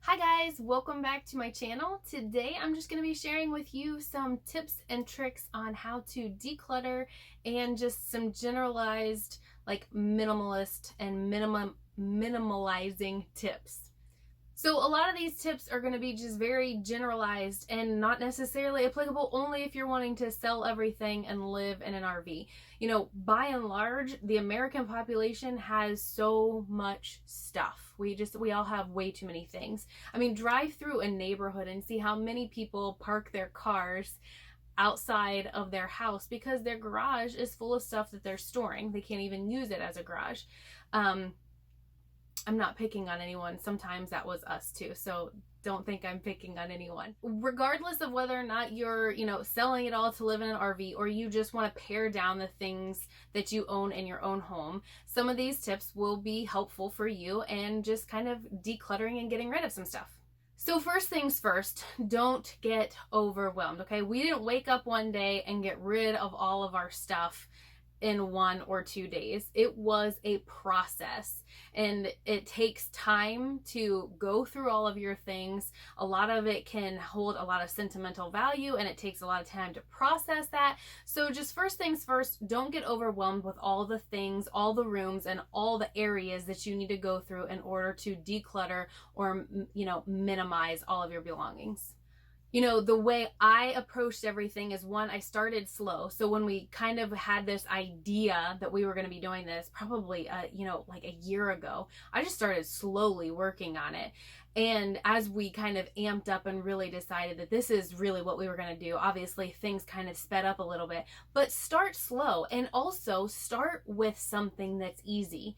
Hi guys, welcome back to my channel. Today I'm just going to be sharing with you some tips and tricks on how to declutter and just some generalized like minimalist and minimalizing tips. So a lot of these tips are going to be just very generalized and not necessarily applicable only if you're wanting to sell everything and live in an RV. By and large, the American population has so much stuff. We all have way too many things. I mean, drive through a neighborhood and see how many people park their cars outside of their house because their garage is full of stuff that they're storing. They can't even use it as a garage. I'm not picking on anyone. Sometimes that was us too. So don't think I'm picking on anyone. Regardless of whether or not you're, selling it all to live in an RV or you just want to pare down the things that you own in your own home, some of these tips will be helpful for you and just kind of decluttering and getting rid of some stuff. So first things first, don't get overwhelmed, okay? We didn't wake up one day and get rid of all of our stuff in 1 or 2 days. It was a process and it takes time to go through all of your things. A lot of it can hold a lot of sentimental value and it takes a lot of time to process that. So just first things first, don't get overwhelmed with all the things, all the rooms and all the areas that you need to go through in order to declutter or, minimize all of your belongings. The way I approached everything is one, I started slow. So when we kind of had this idea that we were going to be doing this, probably, like a year ago, I just started slowly working on it. And as we kind of amped up and really decided that this is really what we were going to do, obviously things kind of sped up a little bit, but start slow and also start with something that's easy.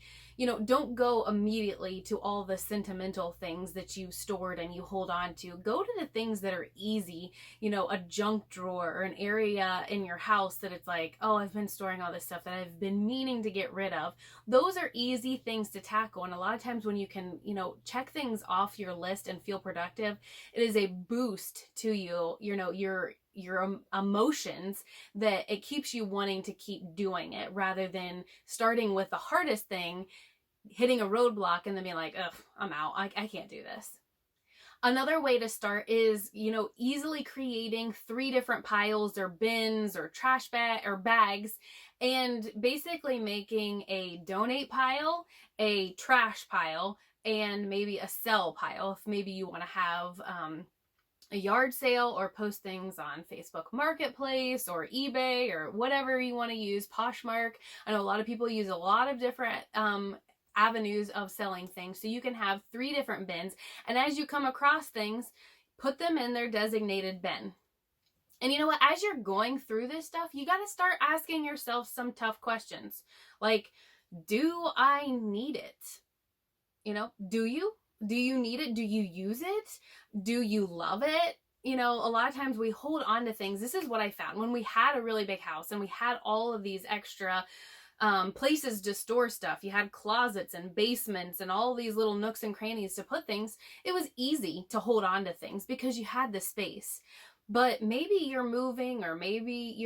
Don't go immediately to all the sentimental things that you stored and you hold on to. Go to the things that are easy, a junk drawer or an area in your house that it's like, oh, I've been storing all this stuff that I've been meaning to get rid of. Those are easy things to tackle. And a lot of times when you can, check things off your list and feel productive, it is a boost to you, your emotions, that it keeps you wanting to keep doing it rather than starting with the hardest thing, hitting a roadblock and then being like, ugh, I'm out. I can't do this. Another way to start is, easily creating 3 different piles or bins or trash bag or bags, and basically making a donate pile, a trash pile, and maybe a sell pile if maybe you want to have a yard sale or post things on Facebook Marketplace or eBay or whatever you want to use, Poshmark. I know a lot of people use a lot of different avenues of selling things. So you can have 3 different bins, and as you come across things, put them in their designated bin. And you know what? As you're going through this stuff, you got to start asking yourself some tough questions. Like, do I need it? Do you? Do you need it? Do you use it? Do you love it? A lot of times we hold on to things. This is what I found when we had a really big house and we had all of these extra places to store stuff. You had closets and basements and all these little nooks and crannies to put things. It was easy to hold on to things because you had the space. But maybe you're moving, or maybe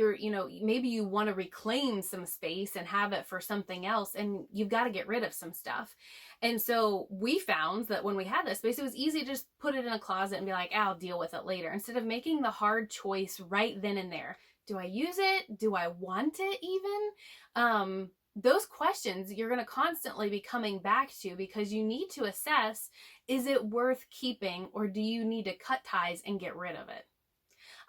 maybe you want to reclaim some space and have it for something else, and you've got to get rid of some stuff. And so we found that when we had this space, it was easy to just put it in a closet and be like, I'll deal with it later, instead of making the hard choice right then and there. Do I use it? Do I want it even? Those questions you're going to constantly be coming back to because you need to assess, is it worth keeping, or do you need to cut ties and get rid of it?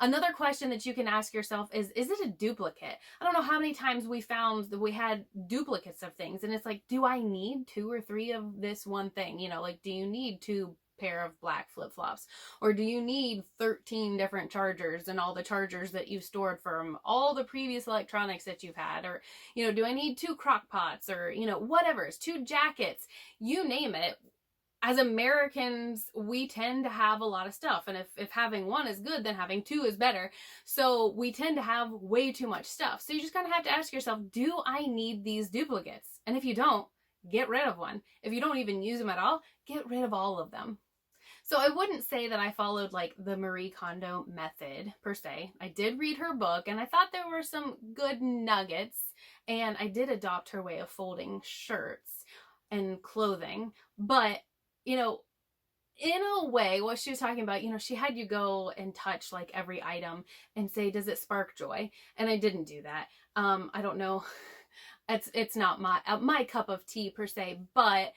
Another question that you can ask yourself is it a duplicate? I don't know how many times we found that we had duplicates of things, and it's like, do I need 2 or 3 of this one thing? Like, do you need 2 pair of black flip-flops, or do you need 13 different chargers and all the chargers that you've stored from all the previous electronics that you've had, or do I need 2 crock pots, or whatever, it's 2 jackets, you name it. As Americans, we tend to have a lot of stuff, and if having 1 is good, then having 2 is better. So we tend to have way too much stuff. So you just kind of have to ask yourself, do I need these duplicates? And if you don't, get rid of one. If you don't even use them at all, get rid of all of them. So I wouldn't say that I followed like the Marie Kondo method per se. I did read her book and I thought there were some good nuggets, and I did adopt her way of folding shirts and clothing. But, in a way, what she was talking about, she had you go and touch like every item and say, does it spark joy? And I didn't do that. I don't know. It's not my cup of tea per se, but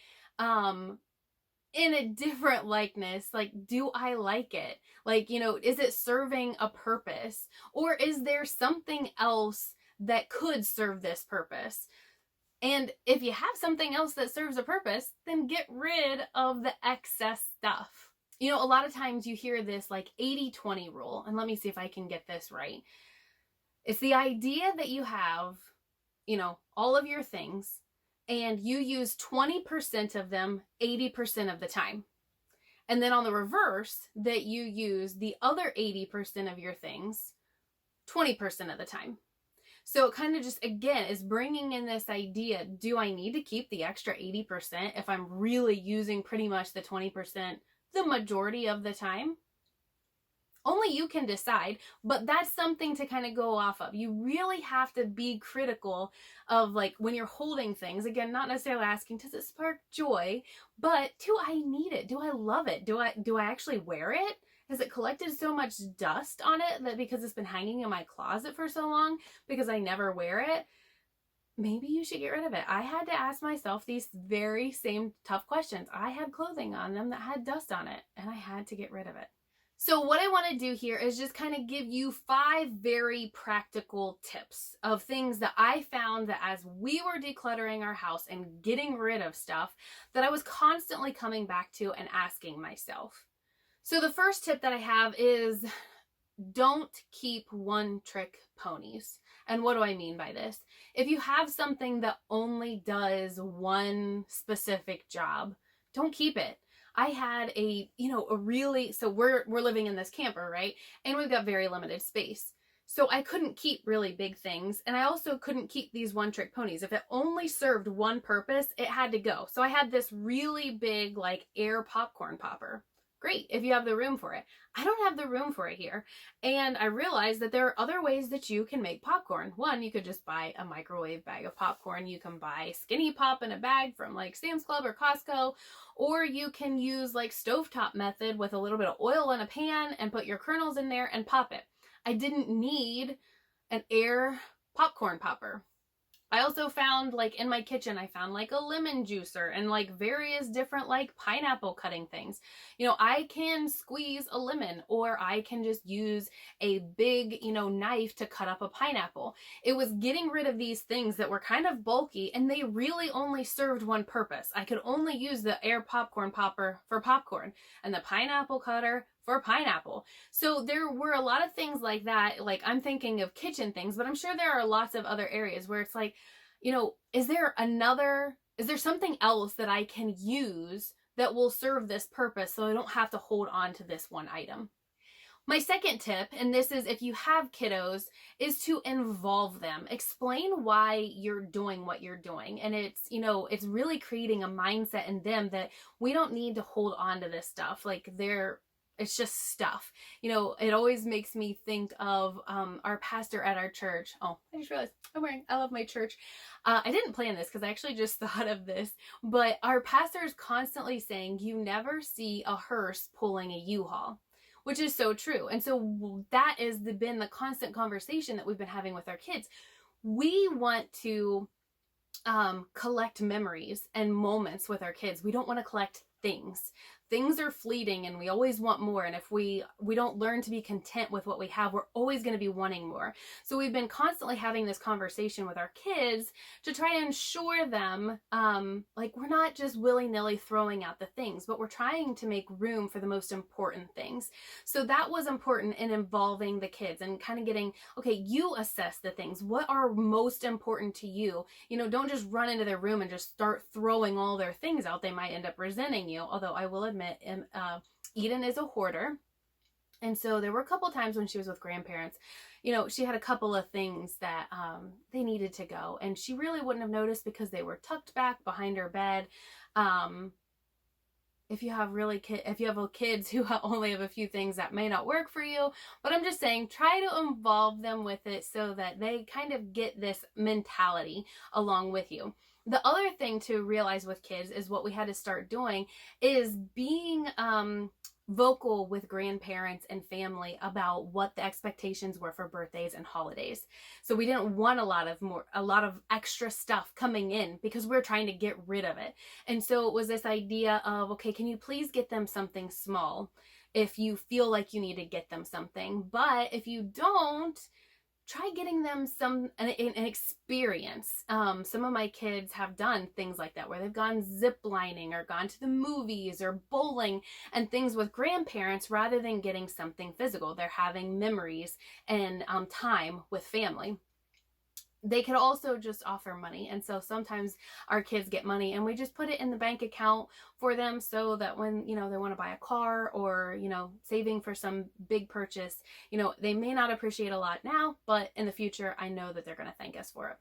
in a different likeness, like, do I like it? Like, is it serving a purpose? Or is there something else that could serve this purpose? And if you have something else that serves a purpose, then get rid of the excess stuff. A lot of times you hear this like 80-20 rule, and let me see if I can get this right. It's the idea that you have, all of your things, and you use 20% of them 80% of the time. And then on the reverse, that you use the other 80% of your things 20% of the time. So it kind of just, again, is bringing in this idea, do I need to keep the extra 80% if I'm really using pretty much the 20% the majority of the time? Only you can decide, but that's something to kind of go off of. You really have to be critical of, like, when you're holding things, again, not necessarily asking, does it spark joy, but do I need it? Do I love it? Do I actually wear it? Has it collected so much dust on it that because it's been hanging in my closet for so long because I never wear it? Maybe you should get rid of it. I had to ask myself these very same tough questions. I had clothing on them that had dust on it, and I had to get rid of it. So what I want to do here is just kind of give you 5 very practical tips of things that I found that as we were decluttering our house and getting rid of stuff, that I was constantly coming back to and asking myself. So the first tip that I have is, don't keep one-trick ponies. And what do I mean by this? If you have something that only does one specific job, don't keep it. I had so we're living in this camper, right? And we've got very limited space. So I couldn't keep really big things. And I also couldn't keep these one-trick ponies. If it only served one purpose, it had to go. So I had this really big, like, air popcorn popper. Great, if you have the room for it. I don't have the room for it here. And I realized that there are other ways that you can make popcorn. One, you could just buy a microwave bag of popcorn. You can buy Skinny Pop in a bag from like Sam's Club or Costco. Or you can use like stovetop method with a little bit of oil in a pan and put your kernels in there and pop it. I didn't need an air popcorn popper. I also found, like, in my kitchen, I found like a lemon juicer and like various different like pineapple cutting things. I can squeeze a lemon, or I can just use a big, knife to cut up a pineapple. It was getting rid of these things that were kind of bulky and they really only served one purpose. I could only use the air popcorn popper for popcorn and the pineapple cutter for pineapple. So there were a lot of things like that. Like, I'm thinking of kitchen things, but I'm sure there are lots of other areas where it's like, is there something else that I can use that will serve this purpose so I don't have to hold on to this one item? My second tip, and this is if you have kiddos, is to involve them. Explain why you're doing what you're doing. And it's really creating a mindset in them that we don't need to hold on to this stuff. Like, it's just stuff. It always makes me think of our pastor at our church. Oh, I just realized I love my church. I didn't plan this because I actually just thought of this, but our pastor is constantly saying, you never see a hearse pulling a U-Haul, which is so true. And so that has been the constant conversation that we've been having with our kids. We want to collect memories and moments with our kids. We don't want to collect things. Things are fleeting and we always want more. And if we don't learn to be content with what we have, we're always going to be wanting more. So we've been constantly having this conversation with our kids to try to ensure them, like, we're not just willy-nilly throwing out the things, but we're trying to make room for the most important things. So that was important in involving the kids and kind of getting, okay, you assess the things. What are most important to you? Don't just run into their room and just start throwing all their things out. They might end up resenting you. Although I will admit, Eden is a hoarder. And so there were a couple times when she was with grandparents, she had a couple of things that they needed to go. And she really wouldn't have noticed because they were tucked back behind her bed. If you have kids who only have a few things, that may not work for you. But I'm just saying, try to involve them with it so that they kind of get this mentality along with you. The other thing to realize with kids is what we had to start doing is being vocal with grandparents and family about what the expectations were for birthdays and holidays. So we didn't want a lot of extra stuff coming in because we were trying to get rid of it. And so it was this idea of, okay, can you please get them something small if you feel like you need to get them something, but if you don't, try getting them an experience. Some of my kids have done things like that, where they've gone zip lining or gone to the movies or bowling and things with grandparents rather than getting something physical. They're having memories and time with family. They could also just offer money. And so sometimes our kids get money and we just put it in the bank account for them so that when, they want to buy a car or, saving for some big purchase, they may not appreciate a lot now, but in the future, I know that they're going to thank us for it.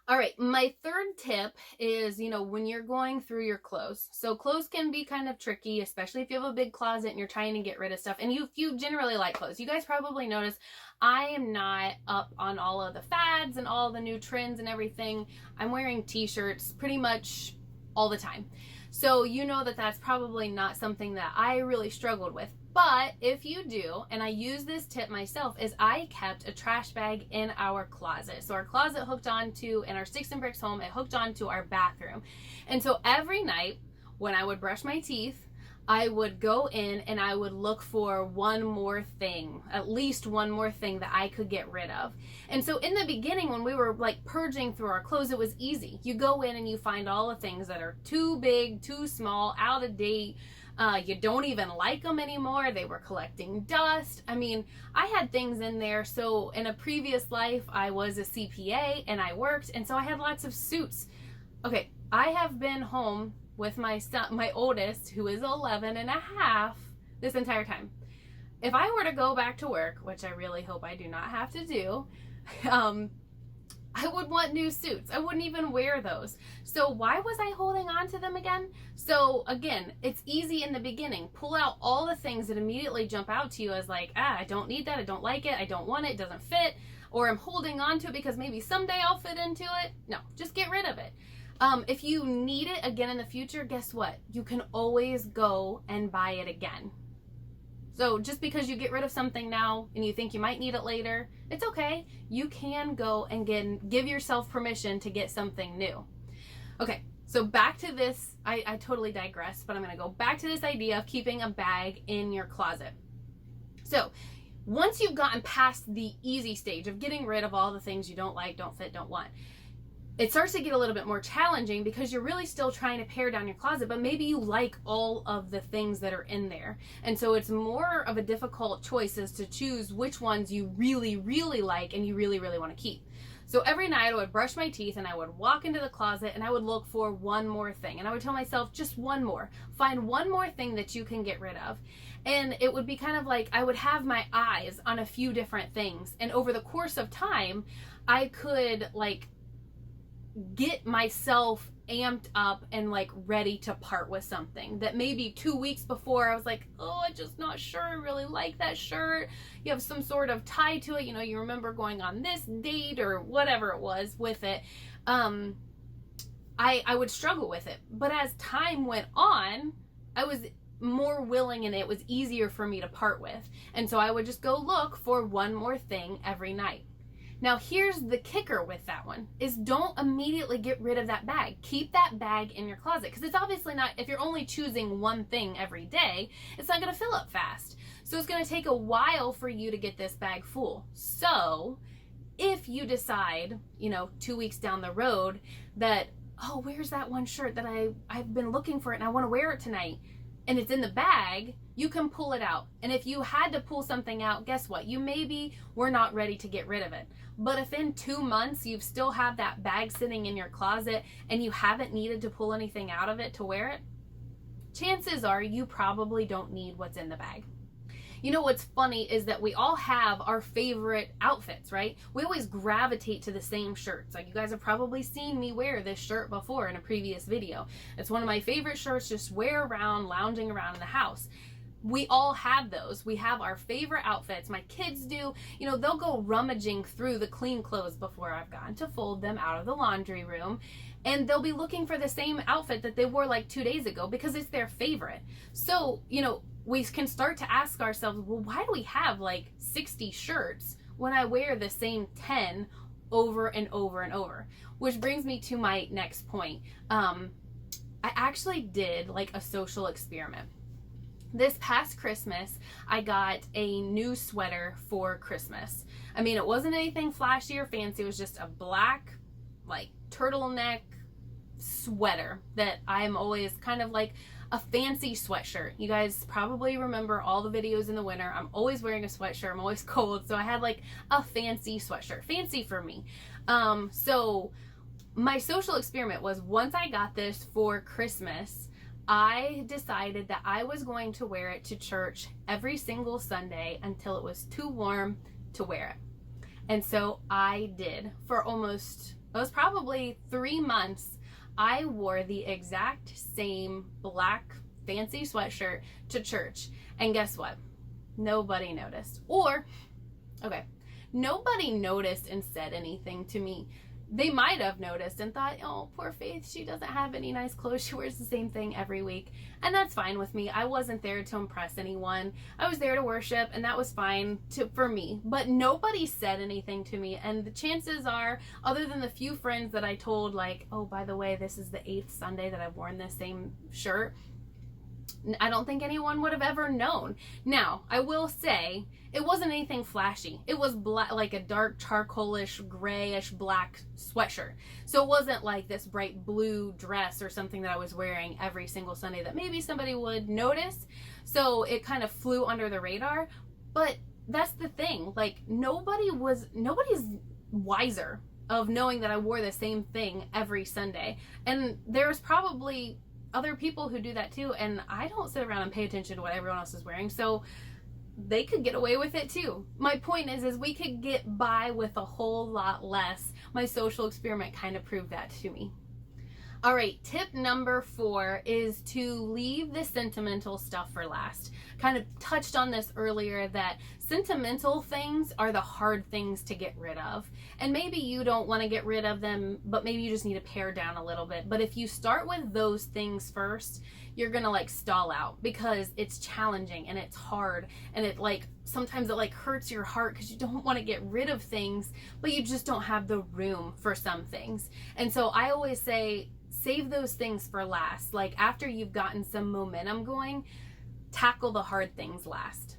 All right, my third tip is, when you're going through your clothes. So clothes can be kind of tricky, especially if you have a big closet and you're trying to get rid of stuff. And you generally like clothes. You guys probably notice I am not up on all of the fads and all the new trends and everything. I'm wearing t-shirts pretty much all the time. So you know that that's probably not something that I really struggled with. But if you do, and I use this tip myself, is I kept a trash bag in our closet. So our closet hooked onto, in our sticks and bricks home, it hooked onto our bathroom. And so every night when I would brush my teeth, I would go in and I would look for one more thing, at least one more thing that I could get rid of. And so in the beginning, when we were like purging through our clothes, it was easy. You go in and you find all the things that are too big, too small, out of date. You don't even like them anymore. They were collecting dust. I mean, I had things in there. So in a previous life, I was a CPA and I worked. And so I had lots of suits. Okay, I have been home with my son, my oldest, who is 11 and a half, this entire time. If I were to go back to work, which I really hope I do not have to do, I would want new suits. I wouldn't even wear those. So why was I holding on to them again? So again, it's easy in the beginning. Pull out all the things that immediately jump out to you as like, I don't need that. I don't like it. I don't want it. It doesn't fit. Or I'm holding on to it because maybe someday I'll fit into it. No, just get rid of it. If you need it again in the future, guess what? You can always go and buy it again. So just because you get rid of something now and you think you might need it later, it's okay. You can go and give yourself permission to get something new. Okay, so back to this. I totally digress, but I'm going to go back to this idea of keeping a bag in your closet. So once you've gotten past the easy stage of getting rid of all the things you don't like, don't fit, don't want, it starts to get a little bit more challenging because you're really still trying to pare down your closet, but maybe you like all of the things that are in there. And so it's more of a difficult choice as to choose which ones you really, really like and you really, really want to keep. So every night I would brush my teeth and I would walk into the closet and I would look for one more thing. And I would tell myself, just one more. Find one more thing that you can get rid of. And it would be kind of like I would have my eyes on a few different things. And over the course of time, I could get myself amped up and ready to part with something that maybe 2 weeks before I was like, oh, I'm just not sure I really like that shirt. You have some sort of tie to it, you remember going on this date or whatever it was with it. I would struggle with it, but as time went on, I was more willing and it was easier for me to part with. And so I would just go look for one more thing every night. Now, here's the kicker with that one, is don't immediately get rid of that bag. Keep that bag in your closet, because it's obviously not, if you're only choosing one thing every day, it's not going to fill up fast. So it's going to take a while for you to get this bag full. So if you decide, 2 weeks down the road that, oh, where's that one shirt that I've been looking for it and I want to wear it tonight, and it's in the bag, you can pull it out. And if you had to pull something out, guess what? You maybe were not ready to get rid of it. But if in 2 months you've still have that bag sitting in your closet and you haven't needed to pull anything out of it to wear it, chances are you probably don't need what's in the bag. What's funny is that we all have our favorite outfits, right? We always gravitate to the same shirts. You guys have probably seen me wear this shirt before in a previous video. It's one of my favorite shirts, just wear around, lounging around in the house. we all have those. We have our favorite outfits. My kids do. You know, they'll go rummaging through the clean clothes before I've gotten to fold them out of the laundry room. And they'll be looking for the same outfit that they wore like 2 days ago because it's their favorite. So, you know, we can start to ask ourselves, well, why do we have like 60 shirts when I wear the same 10 over and over and over? Which brings me to my next point. I actually did like a social experiment. This past Christmas, I got a new sweater for Christmas. I mean, it wasn't anything flashy or fancy. It was just a black, like, turtleneck sweater that I'm always kind of like a fancy sweatshirt. You guys probably remember all the videos in the winter. I'm always wearing a sweatshirt. I'm always cold. So I had like a fancy sweatshirt. Fancy for me. So my social experiment was, once I got this for Christmas, I decided that I was going to wear it to church every single Sunday until it was too warm to wear it. And so I did. For almost, it was probably 3 months, I wore the exact same black fancy sweatshirt to church. And guess what? Nobody noticed. Or, okay, nobody noticed and said anything to me. They might have noticed and thought, oh, poor Faith, she doesn't have any nice clothes. She wears the same thing every week. And that's fine with me. I wasn't there to impress anyone. I was there to worship, and that was fine for me. But nobody said anything to me. And the chances are, other than the few friends that I told, like, oh, by the way, this is the 8th Sunday that I've worn this same shirt, I don't think anyone would have ever known. Now, I will say, it wasn't anything flashy. It was black, like a dark charcoalish, grayish black sweatshirt. So it wasn't like this bright blue dress or something that I was wearing every single Sunday that maybe somebody would notice. So it kind of flew under the radar. But that's the thing. Like, nobody's wiser of knowing that I wore the same thing every Sunday. And there's probably other people who do that too, and I don't sit around and pay attention to what everyone else is wearing, so they could get away with it too. My point is we could get by with a whole lot less. My social experiment kind of proved that to me. All right, tip number 4 is to leave the sentimental stuff for last. Kind of touched on this earlier, that sentimental things are the hard things to get rid of. And maybe you don't want to get rid of them, but maybe you just need to pare down a little bit. But if you start with those things first, you're going to like stall out because it's challenging and it's hard. And it like, sometimes it like hurts your heart because you don't want to get rid of things, but you just don't have the room for some things. And so I always say, save those things for last. Like, after you've gotten some momentum going, tackle the hard things last.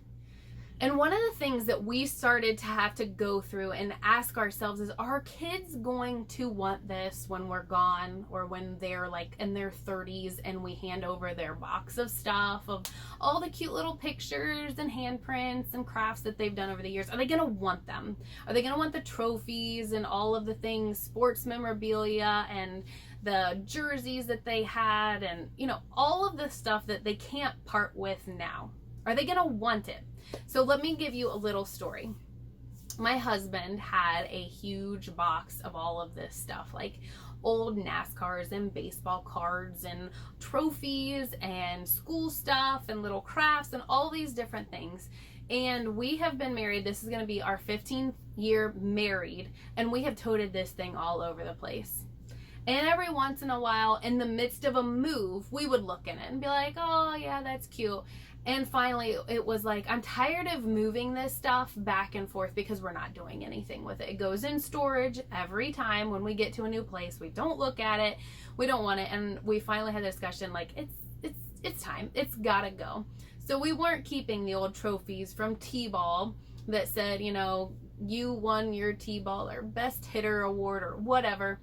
And one of the things that we started to have to go through and ask ourselves is, are kids going to want this when we're gone, or when they're like in their 30s and we hand over their box of stuff, of all the cute little pictures and handprints and crafts that they've done over the years? Are they going to want them? Are they going to want the trophies and all of the things, sports memorabilia and the jerseys that they had, and, you know, all of the stuff that they can't part with now? Are they going to want it? So let me give you a little story. My husband had a huge box of all of this stuff, like old NASCARs and baseball cards and trophies and school stuff and little crafts and all these different things. And we have been married. This is going to be our 15th year married, and we have toted this thing all over the place. And every once in a while, in the midst of a move, we would look in it and be like, oh yeah, that's cute. And finally, it was like, I'm tired of moving this stuff back and forth because we're not doing anything with it. It goes in storage every time when we get to a new place. We don't look at it. We don't want it. And we finally had a discussion like, it's time. It's gotta go. So we weren't keeping the old trophies from T-ball that said, you know, you won your T-ball or best hitter award or whatever.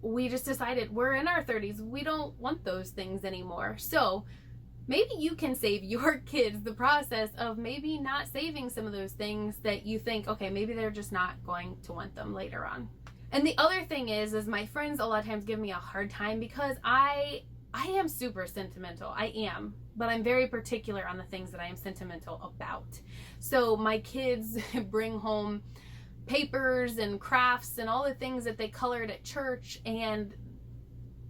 We just decided we're in our 30s. We don't want those things anymore. So maybe you can save your kids the process of maybe not saving some of those things that you think, okay, maybe they're just not going to want them later on. And the other thing is my friends a lot of times give me a hard time because I am super sentimental. I am, but I'm very particular on the things that I am sentimental about. So my kids bring home papers and crafts and all the things that they colored at church, and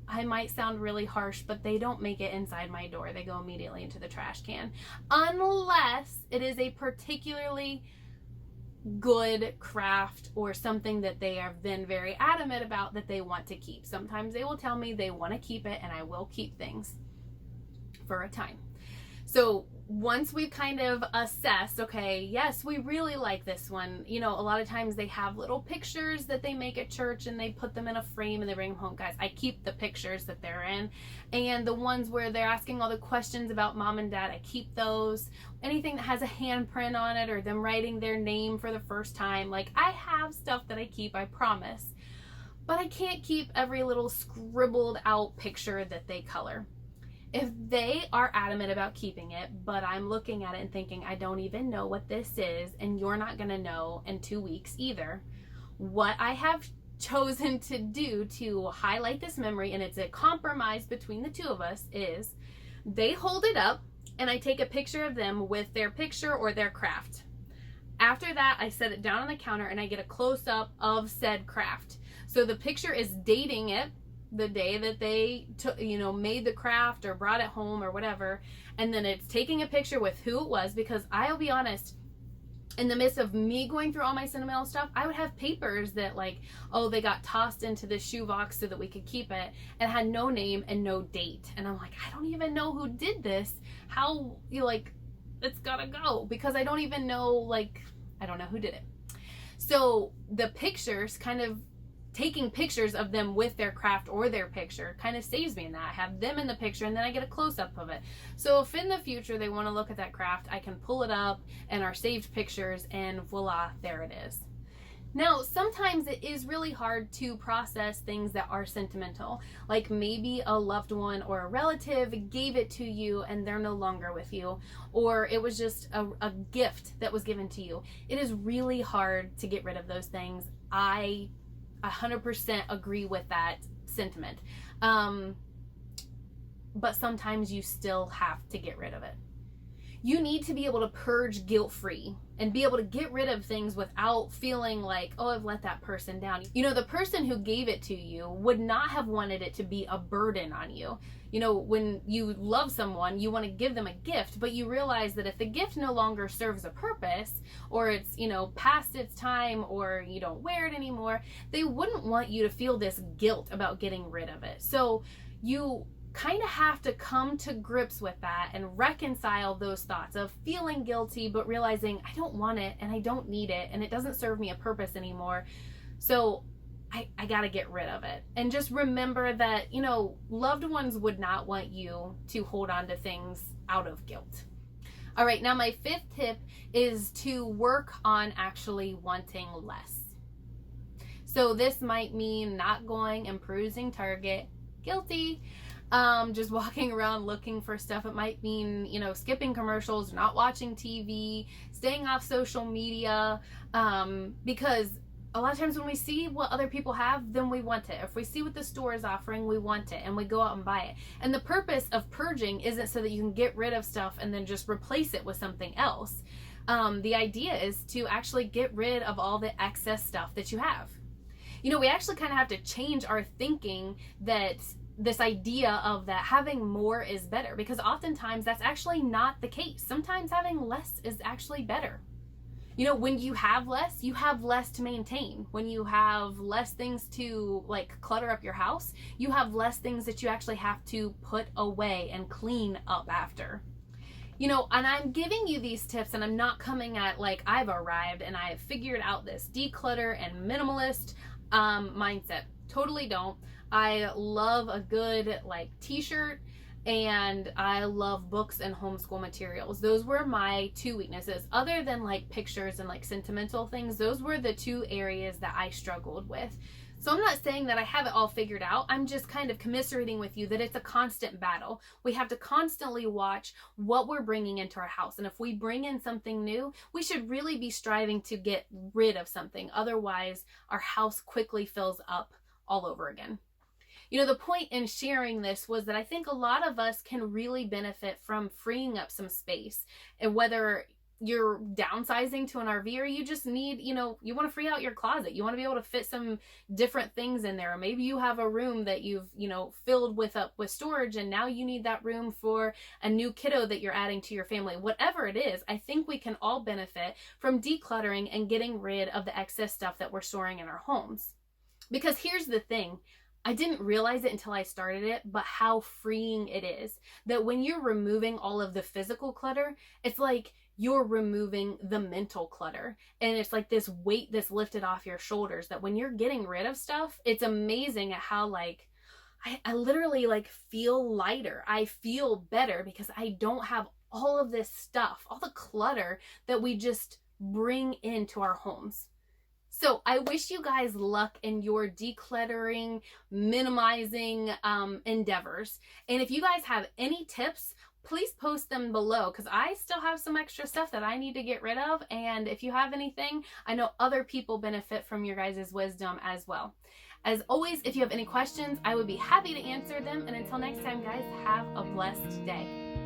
I might sound really harsh, but they don't make it inside my door. They go immediately into the trash can. Unless it is a particularly good craft or something that they have been very adamant about that they want to keep. Sometimes they will tell me they want to keep it, and I will keep things for a time. So once we've kind of assessed, okay, yes, we really like this one. You know, a lot of times they have little pictures that they make at church and they put them in a frame and they bring them home. Guys, I keep the pictures that they're in. And the ones where they're asking all the questions about mom and dad, I keep those. Anything that has a handprint on it or them writing their name for the first time. Like, I have stuff that I keep, I promise. But I can't keep every little scribbled out picture that they color. If they are adamant about keeping it, but I'm looking at it and thinking, I don't even know what this is, and you're not going to know in 2 weeks either, what I have chosen to do to highlight this memory, and it's a compromise between the two of us, is they hold it up, and I take a picture of them with their picture or their craft. After that, I set it down on the counter, and I get a close-up of said craft. So the picture is dating it, the day that they took, made the craft or brought it home or whatever, and then it's taking a picture with who it was, because I'll be honest, in the midst of me going through all my sentimental stuff, I would have papers that like, oh, they got tossed into the shoebox so that we could keep it, and had no name and no date, and I'm like, I don't even know who did this. How it's gotta go, because I don't even know, I don't know who did it. So the pictures, kind of taking pictures of them with their craft or their picture, kind of saves me in that. I have them in the picture and then I get a close-up of it. So if in the future they want to look at that craft, I can pull it up and our saved pictures, and voila, there it is. Now, sometimes it is really hard to process things that are sentimental, like maybe a loved one or a relative gave it to you and they're no longer with you, or it was just a gift that was given to you. It is really hard to get rid of those things. I 100% agree with that sentiment. But sometimes you still have to get rid of it. You need to be able to purge guilt-free and be able to get rid of things without feeling like, oh, I've let that person down. The person who gave it to you would not have wanted it to be a burden on you. When you love someone, you want to give them a gift, but you realize that if the gift no longer serves a purpose, or it's, past its time, or you don't wear it anymore, they wouldn't want you to feel this guilt about getting rid of it. So you kind of have to come to grips with that and reconcile those thoughts of feeling guilty, but realizing I don't want it and I don't need it and it doesn't serve me a purpose anymore. So I got to get rid of it. And just remember that, loved ones would not want you to hold on to things out of guilt. All right, now my fifth tip is to work on actually wanting less. So this might mean not going and perusing Target, guilty, just walking around looking for stuff. It might mean, skipping commercials, not watching TV, staying off social media, because a lot of times when we see what other people have, then we want it. If we see what the store is offering, we want it, and we go out and buy it. And the purpose of purging isn't so that you can get rid of stuff and then just replace it with something else. The idea is to actually get rid of all the excess stuff that you have. We actually kind of have to change our thinking that this idea of that having more is better, because oftentimes that's actually not the case. Sometimes having less is actually better. When you have less to maintain. When you have less things to clutter up your house, you have less things that you actually have to put away and clean up after. And I'm giving you these tips and I'm not coming at I've arrived and I've figured out this declutter and minimalist mindset. Totally don't. I love a good t-shirt, and I love books and homeschool materials. Those were my two weaknesses. Other than pictures and sentimental things, those were the two areas that I struggled with. So I'm not saying that I have it all figured out. I'm just kind of commiserating with you that it's a constant battle. We have to constantly watch what we're bringing into our house. And if we bring in something new, we should really be striving to get rid of something. Otherwise, our house quickly fills up all over again. The point in sharing this was that I think a lot of us can really benefit from freeing up some space, and whether you're downsizing to an RV, or you just need, you want to free out your closet. You want to be able to fit some different things in there. Or maybe you have a room that you've, filled with storage, and now you need that room for a new kiddo that you're adding to your family. Whatever it is, I think we can all benefit from decluttering and getting rid of the excess stuff that we're storing in our homes. Because here's the thing, I didn't realize it until I started it, but how freeing it is that when you're removing all of the physical clutter, it's like you're removing the mental clutter. And it's like this weight that's lifted off your shoulders, that when you're getting rid of stuff, it's amazing at how I literally feel lighter. I feel better because I don't have all of this stuff, all the clutter that we just bring into our homes. So I wish you guys luck in your decluttering, minimizing endeavors. And if you guys have any tips, please post them below, because I still have some extra stuff that I need to get rid of. And if you have anything, I know other people benefit from your guys' wisdom as well. As always, if you have any questions, I would be happy to answer them. And until next time, guys, have a blessed day.